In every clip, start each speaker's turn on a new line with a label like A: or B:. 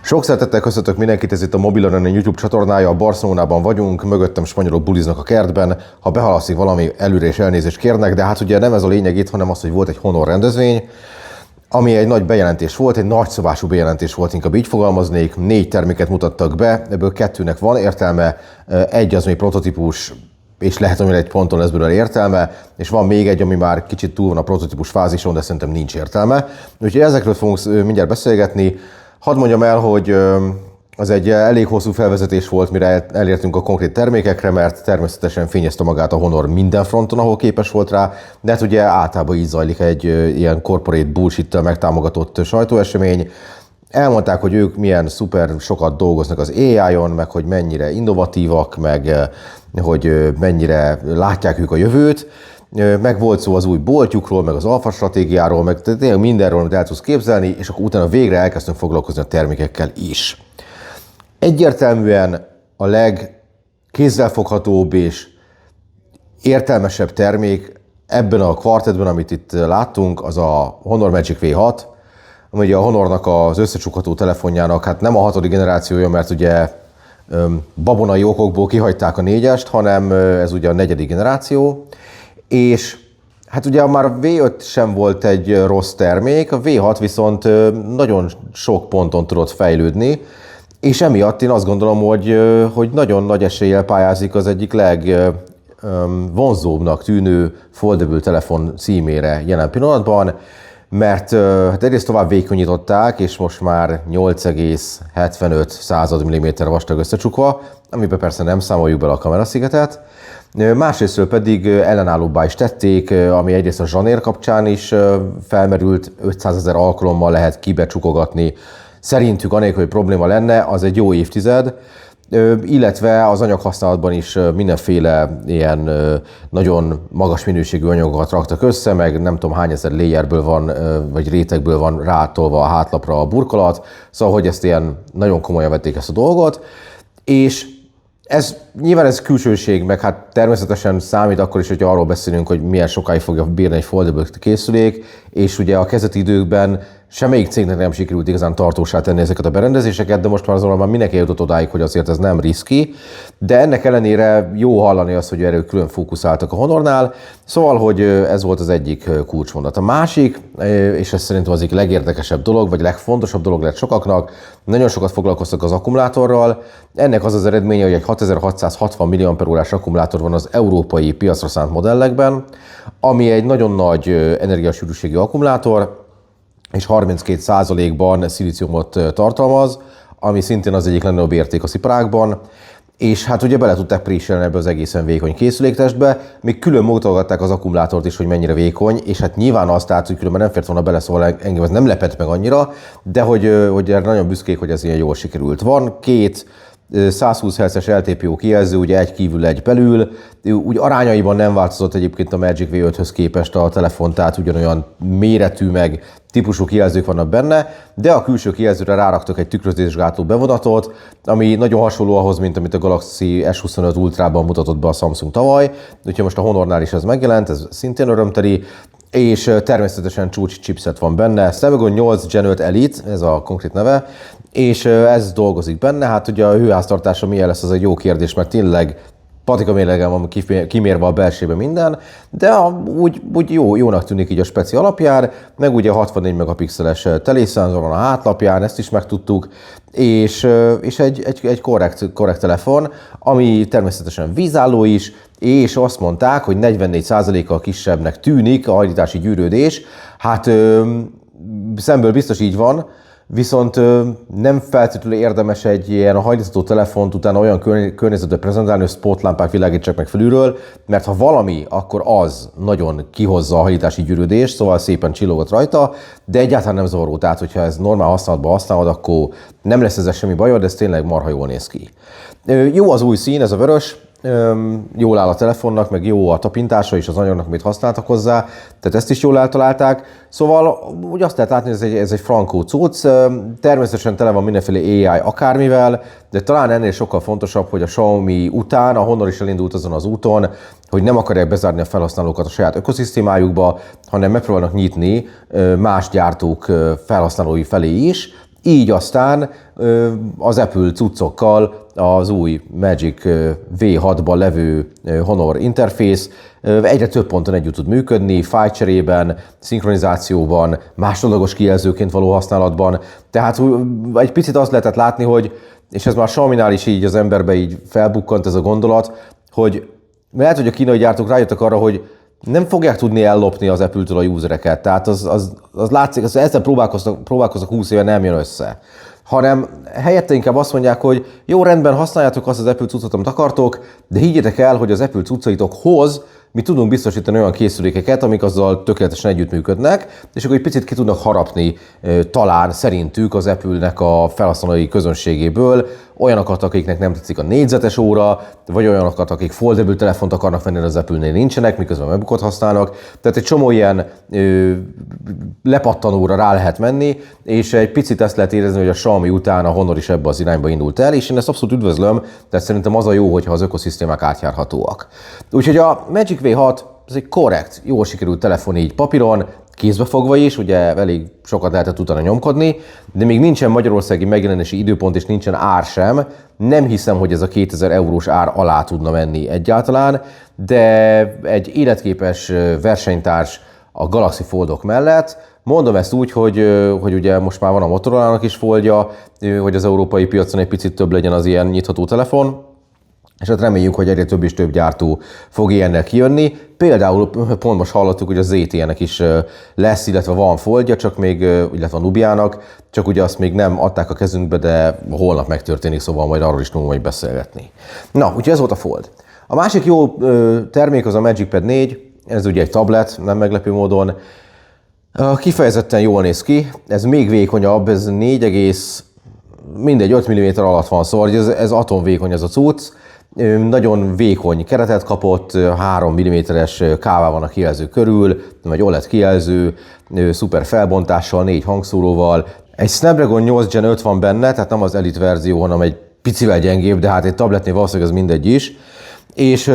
A: Sok szeretettel köszöntök mindenkit, ez itt a Mobil Arena YouTube csatornája, a Barcelonában vagyunk, mögöttem spanyolok buliznak a kertben, ha behalaszik valami, előre is elnézést kérnek, de hát ugye nem ez a lényeg itt, hanem az, hogy volt egy Honor rendezvény, ami egy nagy bejelentés volt, egy nagyszabású bejelentés volt, inkább így fogalmaznék, 4 terméket mutattak be, ebből 2-nek van értelme, egy az még prototípus, és lehet, hogy egy ponton lesz belőle értelme, és van még egy, ami már kicsit túl van a prototípus fázison, de szerintem nincs értelme. Úgyhogy ezekről fogunk mindjárt beszélgetni. Hadd mondjam el, hogy az egy elég hosszú felvezetés volt, mire elértünk a konkrét termékekre, mert természetesen fényezte magát a Honor minden fronton, ahol képes volt rá, de hát ugye általában így zajlik egy ilyen corporate bullshit-tel megtámogatott sajtóesemény. Elmondták, hogy ők milyen szuper sokat dolgoznak az AI-on, meg hogy mennyire innovatívak, meg hogy mennyire látják ők a jövőt. Meg volt szó az új boltjukról, meg az alfa stratégiáról, meg tényleg mindenről, amit el tudsz képzelni, és akkor utána végre elkezdtünk foglalkozni a termékekkel is. Egyértelműen a legkézzelfoghatóbb és értelmesebb termék ebben a kvartetben, amit itt láttunk, az a Honor Magic V6, ami ugye a Honornak az összecsukható telefonjának, hát nem a 6. generációja, mert ugye babonai okokból kihagyták a 4-est, hanem ez ugye a 4. generáció, és hát ugye már a V5 sem volt egy rossz termék, a V6 viszont nagyon sok ponton tudott fejlődni, és emiatt én azt gondolom, hogy nagyon nagy eséllyel pályázik az egyik legvonzóbbnak tűnő foldable telefon címére jelen pillanatban, mert hát egyrészt tovább vékonyították, és most már 8,75 mm vastag összecsukva, amiben persze nem számoljuk bele a kameraszigetet. Másrésztről pedig ellenállóbbá is tették, ami egyrészt a zsanér kapcsán is felmerült, 500 000 alkalommal lehet kibecsukogatni. Szerintük anélkül, hogy probléma lenne, az egy jó évtized, illetve az anyaghasználatban is mindenféle ilyen nagyon magas minőségű anyagokat raktak össze, meg nem tudom hány ezer layerből van, vagy rétegből van rátolva a hátlapra a burkolat, szóval hogy ezt ilyen nagyon komolyan vették ezt a dolgot, és nyilván ez külsőség, meg hát természetesen számít akkor is, hogyha arról beszélünk, hogy milyen sokáig fogja bírni egy foldable készülék, és ugye a kezdeti időkben semmelyik cégnek nem sikerült igazán tartósá tenni ezeket a berendezéseket, de most már azonban mindenki jutott odáig, hogy azért ez nem riszki, de ennek ellenére jó hallani azt, hogy erről külön fókuszáltak a Honornál, szóval, hogy ez volt az egyik kulcsmondat. A másik, és ez szerintem az egyik legérdekesebb dolog, vagy legfontosabb dolog lett sokaknak, nagyon sokat foglalkoztak az akkumulátorral, ennek az az eredménye, hogy egy 6660 mAh akkumulátor van az európai piacra szánt modellekben, ami egy nagyon nagy energiasűrűségű akkumulátor, és 32%-ban szilíciumot tartalmaz, ami szintén az egyik legnagyobb érték a sziparágban, és hát ugye bele tudták préselni ebbe az egészen vékony készüléktestbe, még külön mutogatták az akkumulátort is, hogy mennyire vékony, és hát nyilván azt tehát, hogy különben nem fért volna bele, szóval engem ez nem lepett meg annyira, de hogy nagyon büszkék, hogy ez ilyen jól sikerült. Van 2 120 Hz-es LTPO kijelző, ugye egy kívül, egy belül, úgy arányaiban nem változott egyébként a Magic V5-höz képest a telefon, tehát ugyanolyan méretű meg típusú kijelzők vannak benne, de a külső kijelzőre ráraktak egy tükrözésgátló bevonatot, ami nagyon hasonló ahhoz, mint amit a Galaxy S25 Ultrában mutatott be a Samsung tavaly, úgyhogy most a Honornál is ez megjelent, ez szintén örömteli, és természetesen csúcs chipset van benne, Snapdragon 8 Gen 5 Elite, ez a konkrét neve, és ez dolgozik benne, hát ugye a hőháztartása milyen lesz, az egy jó kérdés, mert tényleg patika mérlegen van kimérve a belsőbe minden, de úgy jónak tűnik így a speci alapján, meg ugye 64 megapixeles telészenzor van a hátlapján, ezt is megtudtuk, és egy korrekt telefon, ami természetesen vízálló is, és azt mondták, hogy 44%-kal kisebbnek tűnik a hajlítási gyűrődés. Hát szemből biztos így van, viszont nem feltétlenül érdemes egy ilyen hajlítható telefont utána olyan környezetbe prezentálni, hogy spotlámpák világítsák meg felülről, mert ha valami, akkor az nagyon kihozza a hajlítási gyűrődést, szóval szépen csillogott rajta, de egyáltalán nem zavaró, tehát hogyha ez normál használatban használod, akkor nem lesz ezzel semmi bajod, de ez tényleg marha jól néz ki. Jó az új szín, ez a vörös, jól áll a telefonnak, meg jó a tapintása és az anyagnak, amit használtak hozzá, tehát ezt is jól eltalálták. Szóval úgy azt lehet látni, hogy ez egy frankó cucc, természetesen tele van mindenféle AI akármivel, de talán ennél sokkal fontosabb, hogy a Xiaomi után a Honor is elindult azon az úton, hogy nem akarják bezárni a felhasználókat a saját ökoszisztémájukba, hanem megpróbálnak nyitni más gyártók felhasználói felé is, Így aztán az Apple cuccokkal az új Magic V6-ban levő Honor interfész egyre több ponton együtt tud működni, fájlcserében, szinkronizációban, másodlagos kijelzőként való használatban. Tehát egy picit azt lehetett látni, hogy, és ez már Xiaomi-nál is így az emberbe így felbukkant ez a gondolat, hogy lehet, hogy a kínai gyártók rájöttek arra, hogy nem fogják tudni ellopni az Apple-től a usereket. Tehát az látszik, ezzel próbálkoznak 20 éve, nem jön össze. Hanem helyette inkább azt mondják, hogy jó, rendben, használjátok azt az Apple cuccot, amit akartok, de higgyétek el, hogy az Apple cuccaitokhoz mi tudunk biztosítani olyan készülékeket, amik azzal tökéletesen együttműködnek, és akkor egy picit ki tudnak harapni talán szerintük az Apple-nek a felhasználói közönségéből olyanokat, akiknek nem tetszik a négyzetes óra, vagy olyanokat, akik foldable telefont akarnak venni, az Apple-nél nincsenek, miközben MacBookot használnak. Tehát egy csomó ilyen lepattanóra rá lehet menni, és egy picit ezt lehet érezni, hogy a Xiaomi után a Honor is ebbe az irányba indult el, és én ezt abszolút üdvözlöm, tehát szerintem az a jó, hogyha az ökoszisztémák átjárhatóak. Úgyhogy a Magic V6 ez egy korrekt, jól sikerült telefon így papíron, kézbefogva is, ugye elég sokat lehetett utána nyomkodni, de még nincsen magyarországi megjelenési időpont, és nincsen ár sem. Nem hiszem, hogy ez a 2000 eurós ár alá tudna menni egyáltalán, de egy életképes versenytárs a Galaxy Foldok mellett. Mondom ezt úgy, hogy ugye most már van a Motorola-nak is Foldja, hogy az európai piacon egy picit több legyen az ilyen nyitható telefon, és hát reméljük, hogy egyre több és több gyártó fog ilyennel kijönni. Például pont most hallottuk, hogy a ZTE-nek is lesz, illetve van Foldja, csak még, illetve a Nubiának, csak ugye azt még nem adták a kezünkbe, de holnap megtörténik, szóval majd arról is tudunk majd beszélgetni. Na, úgyhogy ez volt a Fold. A másik jó termék az a Magic Pad 4, ez ugye egy tablet, nem meglepő módon. Kifejezetten jól néz ki, ez még vékonyabb, ez 5 mm alatt van, szóval ez atomvékony ez a cucc. Nagyon vékony keretet kapott, 3 mm-es kává van a kijelző körül, vagy OLED kijelző, szuper felbontással, 4 hangszóróval. Egy Snapdragon 8 Gen 5 van benne, tehát nem az Elite verzió, hanem egy picivel gyengébb, de hát egy tabletnél valószínűleg ez mindegy is. És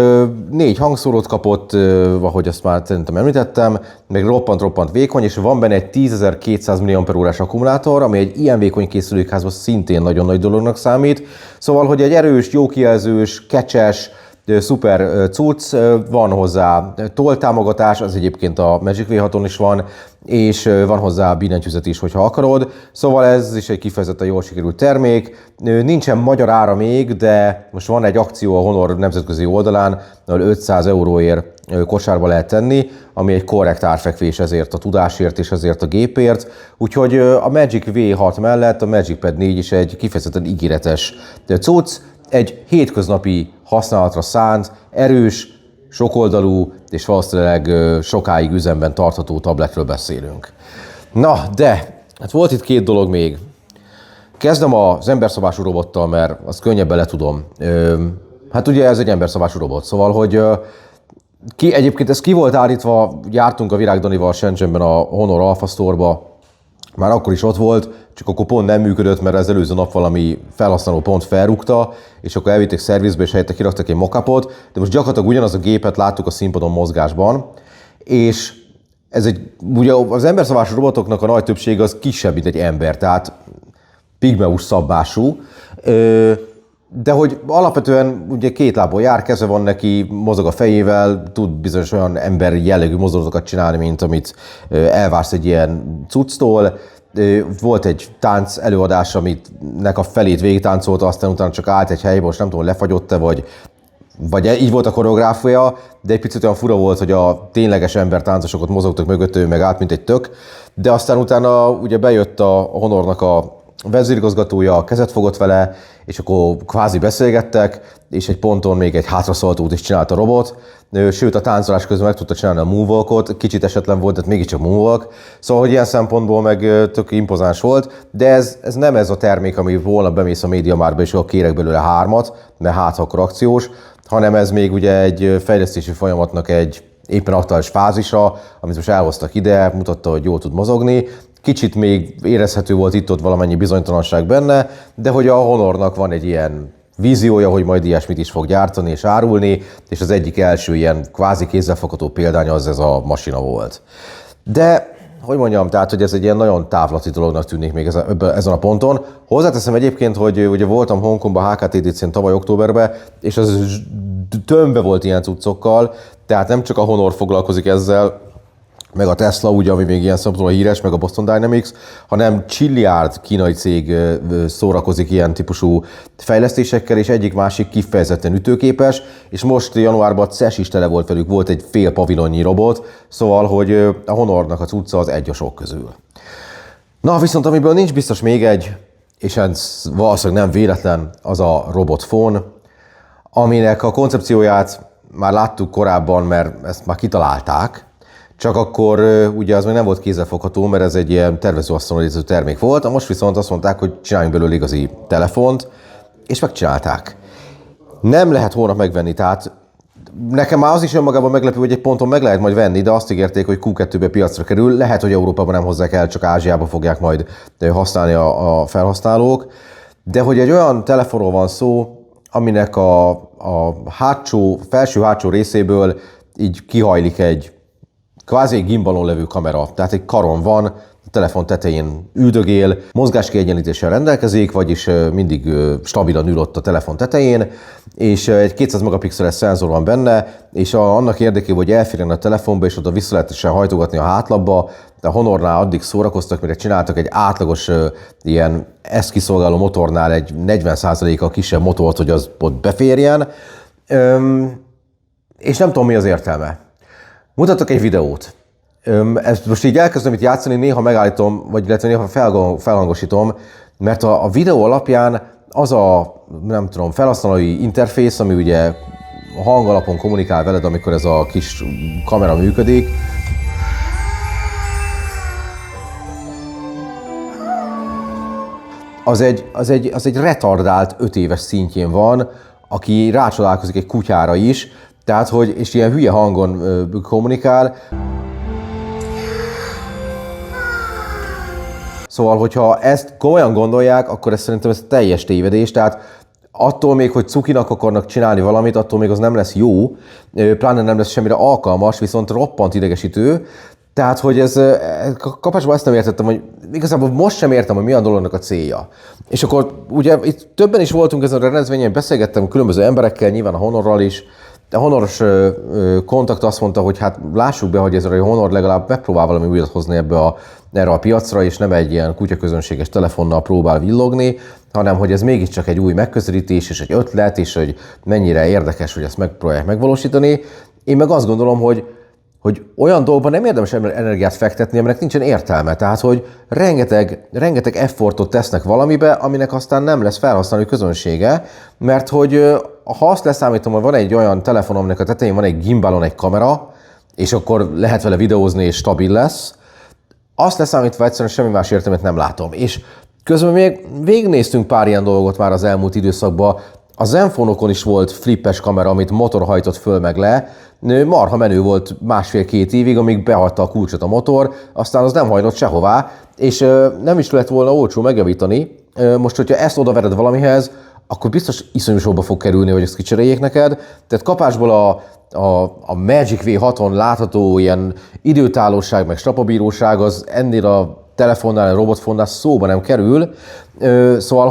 A: 4 hangszórót kapott, ahogy azt már szerintem említettem, meg roppant vékony, és van benne egy 10.200 mAh akkumulátor, ami egy ilyen vékony készülékházban szintén nagyon nagy dolognak számít. Szóval, hogy egy erős, jó kijelzős, kecses, szuper cucc, van hozzá tolltámogatás, az egyébként a Magic V6-on is van, és van hozzá billentyűzet is, hogyha akarod. Szóval ez is egy kifejezetten jól sikerült termék. Nincsen magyar ára még, de most van egy akció a Honor nemzetközi oldalán, ahol 500 euróért kosárba lehet tenni, ami egy korrekt árfekvés ezért a tudásért és ezért a gépért. Úgyhogy a Magic V6 mellett a Magic Pad 4 is egy kifejezetten ígéretes cucc, egy hétköznapi használatra szánt, erős, sokoldalú és valószínűleg sokáig üzemben tartható tabletről beszélünk. Na, de hát volt itt 2 dolog még. Kezdem az emberszabású robottal, mert azt könnyebben le tudom. Hát ugye ez egy emberszabású robot, szóval, hogy egyébként ez ki volt állítva, jártunk a Virág Danival Shenzhenben a Honor Alpha Store-ba, már akkor is ott volt, csak akkor pont nem működött, mert az előző nap valami felhasználó pont felrúgta, és akkor elvitték szervizbe, és helyette kiraktak egy mockupot, de most gyakorlatilag ugyanaz a gépet láttuk a színpadon mozgásban, és ez ugye az emberszabású robotoknak a nagy többsége az kisebb, mint egy ember, tehát pigmeus szabású, de hogy alapvetően ugye 2 lábon jár, keze van neki, mozog a fejével, tud bizonyos olyan emberi jellegű mozdulatokat csinálni, mint amit elvársz egy ilyen cucctól. Volt egy tánc előadás, aminek a felét végigtáncolta, aztán utána csak állt egy helyben, most nem tudom, lefagyott-e, vagy így volt a koreográfia, de egy picit olyan fura volt, hogy a tényleges embertáncosok ott mozogtak mögött, ő meg állt, mint egy tök. De aztán utána ugye bejött a Honornak a vezérigazgatója, kezet fogott vele, és akkor kvázi beszélgettek, és egy ponton még egy hátraszaltót is csinált a robot, sőt a táncolás közben meg tudta csinálni a moonwalkot, kicsit esetlen volt, tehát mégiscsak moonwalk, szóval hogy ilyen szempontból meg tök impozáns volt, de ez nem ez a termék, ami holnap bemész a MediaMarktba, és akkor kérek belőle 3-at, mert hát akkor akciós, hanem ez még ugye egy fejlesztési folyamatnak egy éppen aktuális fázisa, amit most elhoztak ide, mutatta, hogy jól tud mozogni. Kicsit még érezhető volt itt-ott valamennyi bizonytalanság benne, de hogy a Honornak van egy ilyen víziója, hogy majd ilyesmit is fog gyártani és árulni, és az egyik első ilyen kvázi kézzelfogható példány az ez a masina volt. De hogy mondjam, tehát, hogy ez egy ilyen nagyon távlati dolognak tűnik még ezen a ponton. Hozzáteszem egyébként, hogy ugye voltam Hongkongban HKTDC-n tavaly októberben, és az tömve volt ilyen cuccokkal, tehát nem csak a Honor foglalkozik ezzel, meg a Tesla, ugye, ami még ilyen szempontból híres, meg a Boston Dynamics, hanem csilliárd kínai cég szórakozik ilyen típusú fejlesztésekkel, és egyik-másik kifejezetten ütőképes, és most januárban a CES is tele volt velük, volt egy fél pavilonnyi robot, szóval, hogy a Honornak a cucca az egy a sok közül. Na, viszont amiből nincs biztos még egy, és ez valószínűleg nem véletlen, az a robotfón, aminek a koncepcióját már láttuk korábban, mert ezt már kitalálták, csak akkor ugye az még nem volt kézzelfogható, mert ez egy ilyen tervezőasztalon létező termék volt, most viszont azt mondták, hogy csináljunk belőle igazi telefont, és megcsinálták. Nem lehet holnap megvenni, tehát nekem már az is önmagában meglepő, hogy egy ponton meg lehet majd venni, de azt ígérték, hogy Q2-be piacra kerül, lehet, hogy Európában nem hozzák el, csak Ázsiában fogják majd használni a felhasználók, de hogy egy olyan telefonról van szó, aminek a felső-hátsó részéből így kihajlik egy kvázi egy gimbalon levő kamera, tehát egy karon van, a telefon tetején üldögél, mozgáskiegyenlítéssel rendelkezik, vagyis mindig stabilan ül ott a telefon tetején, és egy 200 megapixeles szenzor van benne, és annak érdekében, hogy elférjen a telefonba, és oda vissza lehetesen hajtogatni a hátlapba, de a Honornál addig szórakoztak, mire csináltak egy átlagos ilyen ezt kiszolgáló motornál egy 40%-kal kisebb motort, hogy az ott beférjen, és nem tudom, mi az értelme. Mutatok egy videót. Ezt most így elkezdem itt játszani, néha megállítom, vagy illetve néha felhangosítom, mert a videó alapján az a, nem tudom, felhasználói interfész, ami ugye a hang alapon kommunikál veled, amikor ez a kis kamera működik, az egy retardált 5 éves szintjén van, aki rácsodálkozik egy kutyára is, tehát, hogy, és ilyen hülye hangon kommunikál. Szóval, hogyha ezt komolyan gondolják, akkor ez szerintem ez teljes tévedés, tehát attól még, hogy cukinak akarnak csinálni valamit, attól még az nem lesz jó, pláne nem lesz semmire alkalmas, viszont roppant idegesítő. Tehát, hogy ez kapásban ezt nem értettem, hogy igazából most sem értem, hogy mi a dolognak a célja. És akkor ugye itt többen is voltunk ezen a rendezvényen, beszélgettem különböző emberekkel, nyilván a Honorral is. A Honoros kontakt azt mondta, hogy hát lássuk be, hogy ez a Honor legalább megpróbál valami újat hozni erre a piacra, és nem egy ilyen kutyaközönséges telefonnal próbál villogni, hanem hogy ez mégiscsak egy új megközelítés, és egy ötlet, és hogy mennyire érdekes, hogy ezt megpróbálják megvalósítani. Én meg azt gondolom, hogy olyan dolgokban nem érdemes energiát fektetni, aminek nincsen értelme. Tehát, hogy rengeteg effortot tesznek valamibe, aminek aztán nem lesz felhasználói közönsége, mert hogy ha azt leszámítom, hogy van egy olyan telefon, aminek a tetején van egy gimbalon, egy kamera, és akkor lehet vele videózni, és stabil lesz, azt leszámítva egyszerűen semmi más értelmet nem látom. És közben még végignéztünk pár ilyen dolgot már az elmúlt időszakban. A Zenfonokon is volt flippes kamera, amit motor hajtott föl meg le. Marha menő volt 1,5-2 évig, amíg behagyta a kulcsot a motor, aztán az nem hajlott sehová, és nem is lett volna olcsó megjavítani. Most, hogyha ezt odavered valamihez, akkor biztos iszonyú sokba fog kerülni, hogy ezt kicseréljék neked. Tehát kapásból a Magic V6-on látható ilyen időtállóság, meg strapabíróság az ennél a telefonnál, a robotfonnál szóba nem kerül. Szóval,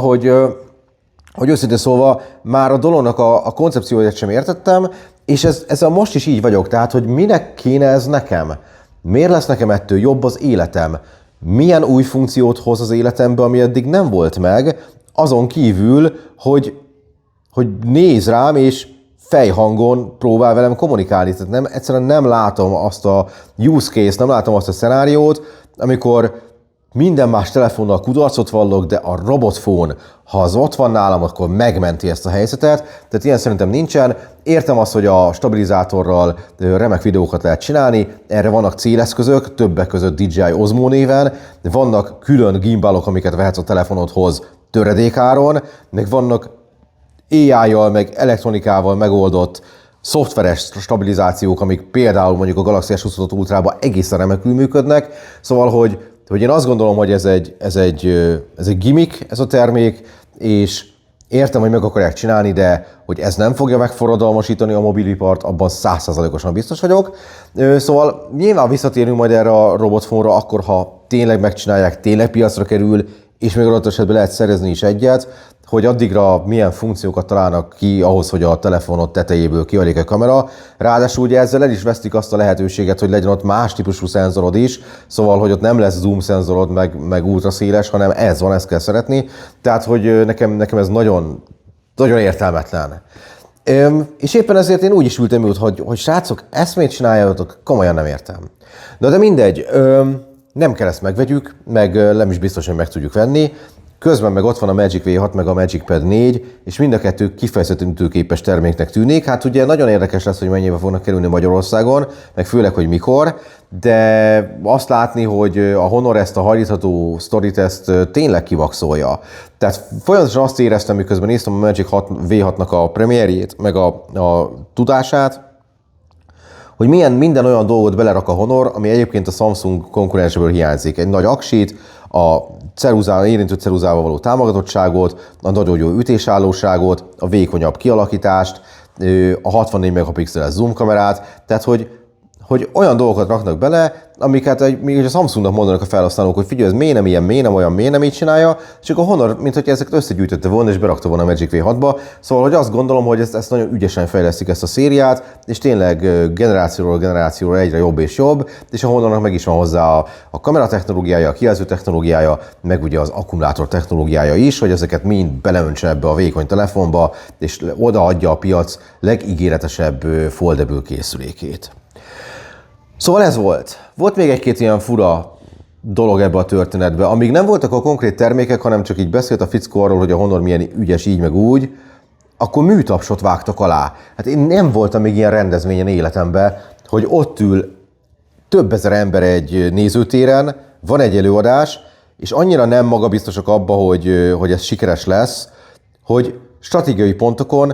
A: hogy őszintén szólva, már a dolognak a koncepcióját sem értettem, és ezzel most is így vagyok, tehát, hogy minek kéne ez nekem? Miért lesz nekem ettől jobb az életem? Milyen új funkciót hoz az életembe, ami eddig nem volt meg, azon kívül, hogy néz rám, és fejhangon próbál velem kommunikálni. Tehát egyszerűen nem látom azt a use case, nem látom azt a szenáriót, amikor minden más telefonnal kudarcot vallok, de a robotfón, ha az ott van nálam, akkor megmenti ezt a helyzetet. Tehát ilyen szerintem nincsen. Értem azt, hogy a stabilizátorral remek videókat lehet csinálni, erre vannak céleszközök, többek között DJI Osmo néven, vannak külön gimbalok, amiket vehetsz a telefonodhoz töredékáron, meg vannak AI-jal, meg elektronikával megoldott szoftveres stabilizációk, amik például mondjuk a Galaxy S25 Ultrában egészen remekül működnek. Szóval, hogy én azt gondolom, hogy ez egy gimmick, ez a termék, és Értem, hogy meg akarják csinálni, de hogy ez nem fogja megforradalmasítani a mobilipart, abban 100%-osan biztos vagyok. Szóval nyilván visszatérünk majd erre a robotfonra, akkor, ha tényleg megcsinálják, tényleg piacra kerül, és még adott esetben lehet szerezni is egyet, hogy addigra milyen funkciókat találnak ki ahhoz, hogy a telefonot tetejéből kiadják a kamera. Ráadásul ugye ezzel el is vesztik azt a lehetőséget, hogy legyen ott más típusú szenzorod is, szóval, hogy ott nem lesz zoom szenzorod, meg ultraszéles, hanem ez van, ezt kell szeretni. Tehát, hogy nekem ez nagyon, nagyon értelmetlen. És éppen ezért én úgy is ültem út, hogy srácok, ezt miért csináljátok, komolyan nem értem. De mindegy, nem kell ezt megvegyük, meg nem is biztos, hogy meg tudjuk venni. Közben meg ott van a Magic V6 meg a Magic Pad 4, és mind a kettő kifejezetten ütőképes terméknek tűnik. Hát ugye nagyon érdekes lesz, hogy mennyibe fognak kerülni Magyarországon, meg főleg, hogy mikor, de azt látni, hogy a Honor ezt a hajlítható sztorit ezt tényleg kivaxolja. Tehát folyamatosan azt éreztem, miközben néztem a Magic V6-nak a premierjét, meg a tudását, hogy minden olyan dolgot belerak a Honor, ami egyébként a Samsung konkurensből hiányzik. Egy nagy aksit, a érintő ceruzával való támogatottságot, a nagyon jó ütésállóságot, a vékonyabb kialakítást, a 64 megapixeles zoom kamerát, tehát hogy olyan dolgokat raknak bele, amiket még a Samsungnak mondanak a felhasználók, hogy figyelj, ez miért nem ilyen, miért nem olyan, miért nem így csinálja, és akkor a Honor, mint hogy ezeket összegyűjtötte volna, és berakta volna a Magic V6-ba. Szóval, hogy azt gondolom, hogy ezt nagyon ügyesen fejlesztik ezt a szériát, és tényleg generációról generációra egyre jobb és jobb, és a Honornak meg is van hozzá a kamera technológiája, a kijelző technológiája, meg ugye az akkumulátor technológiája is, hogy ezeket mind beleöntse ebbe a vékony telefonba, és odaadja a piac legígéretesebb foldable készülékét. Szóval ez volt. Volt még egy-két ilyen fura dolog ebbe a történetbe. Amíg nem voltak a konkrét termékek, hanem csak így beszélt a fickó arról, hogy a Honor milyen ügyes így meg úgy, akkor műtapsot vágtak alá. Hát én nem voltam még ilyen rendezvényen életemben, hogy ott ül több ezer ember egy nézőtéren, van egy előadás, és annyira nem magabiztosak abba, hogy ez sikeres lesz, hogy stratégiai pontokon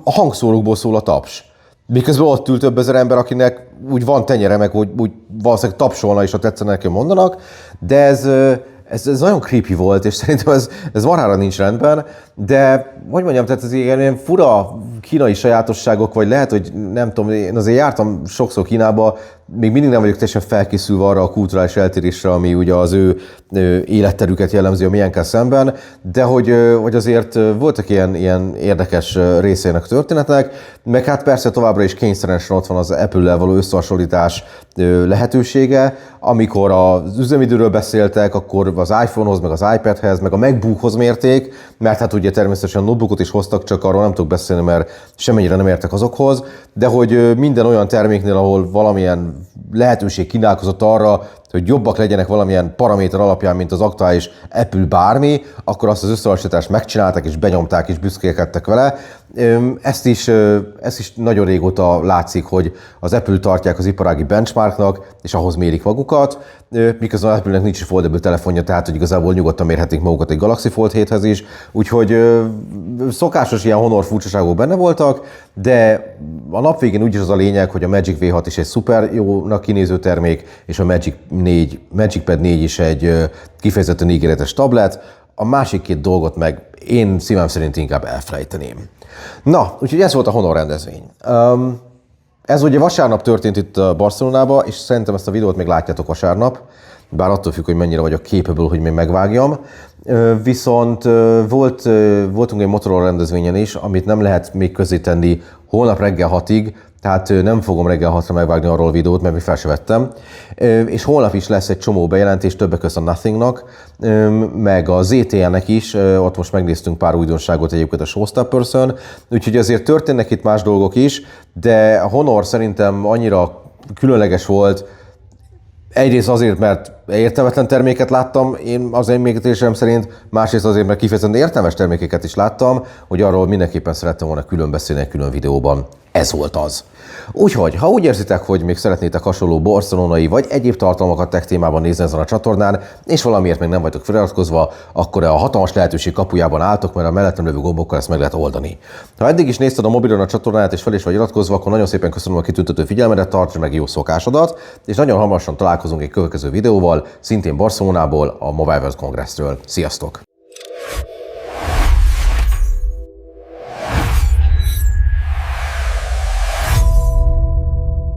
A: a hangszórókból szól a taps. Miközben ott ül több ezer ember, akinek úgy van tenyere, meg úgy valószínűleg tapsolna is, ha tetszene neki mondanak, de ez nagyon creepy volt, és szerintem ez marhára nincs rendben, de hogy mondjam, tehát ez ilyen fura kínai sajátosságok, vagy lehet, hogy nem tudom, én azért jártam sokszor Kínába, még mindig nem vagyok teljesen felkészülve arra a kulturális eltérésre, ami ugye az ő életterüket jellemzi a miénkkel szemben, de hogy azért voltak ilyen érdekes részének a történetnek, meg hát persze továbbra is kényszeresen ott van az Apple-lel való összehasonlítás lehetősége, amikor az üzemidőről beszéltek, akkor az iPhone-hoz, meg az iPad-hez, meg a MacBookhoz mérték, mert hát ugye természetesen a notebookot is hoztak, csak arról nem tudok beszélni, mert semmennyire nem értek azokhoz, de hogy minden olyan terméknél, ahol valamilyen lehetőség kínálkozott arra, hogy jobbak legyenek valamilyen paraméter alapján, mint az aktuális Apple bármi, akkor azt az összehasonlítást megcsinálták és benyomták és büszkékedtek vele. Ezt is nagyon régóta látszik, hogy az Apple tartják az iparági benchmarknak, és ahhoz mérik magukat, miközben az Apple-nek nincs is foldable telefonja, tehát hogy igazából nyugodtan mérhetik magukat egy Galaxy Fold 7-hez is, úgyhogy szokásos ilyen Honor furcsaságok benne voltak, de a nap végén úgyis az a lényeg, hogy a Magic V6 is egy szuper jónak kinéző termék, és a Magic Pad 4 is egy kifejezetten ígéretes tablet, a másik két dolgot meg én szívem szerint inkább elfelejteném. Na, úgyhogy ez volt a Honor rendezvény. Ez ugye vasárnap történt itt Barcelonában, és szerintem ezt a videót még látjátok vasárnap, bár attól függ, hogy mennyire vagyok capable, hogy még megvágjam. Viszont voltunk egy Motorola rendezvényen is, amit nem lehet még közzétenni holnap reggel 6-ig, tehát nem fogom reggel 6-ra megvágni arról a videót, mert még fel se vettem. És holnap is lesz egy csomó bejelentés, többek között a Nothingnak, meg a ZTE-nek is, ott most megnéztünk pár újdonságot egyébként a Showstoppers-ön, úgyhogy azért történnek itt más dolgok is, de a Honor szerintem annyira különleges volt, egyrészt azért, mert értelmetlen terméket láttam, én az én megítélésem szerint, másrészt azért, mert kifejezetten értelmes termékeket is láttam, hogy arról mindenképpen szerettem volna külön beszélni egy külön videóban. Ez volt az. Úgyhogy, ha úgy érzitek, hogy még szeretnétek hasonló barcelonai vagy egyéb tartalmakat tech témában nézni ezen a csatornán, és valamiért még nem vagytok feliratkozva, akkor a hatalmas lehetőség kapujában álltok, mert a mellettem lévő gombokkal ezt meg lehet oldani. Ha eddig is nézted a mobilon a csatornát és fel is vagy iratkozva, akkor nagyon szépen köszönöm a kitüntető figyelmedet, tartsd meg jó szokásodat, és nagyon hamarosan találkozunk egy következő videóval, szintén Barcelonából, a Mobile World Congress-ről. Sziasztok!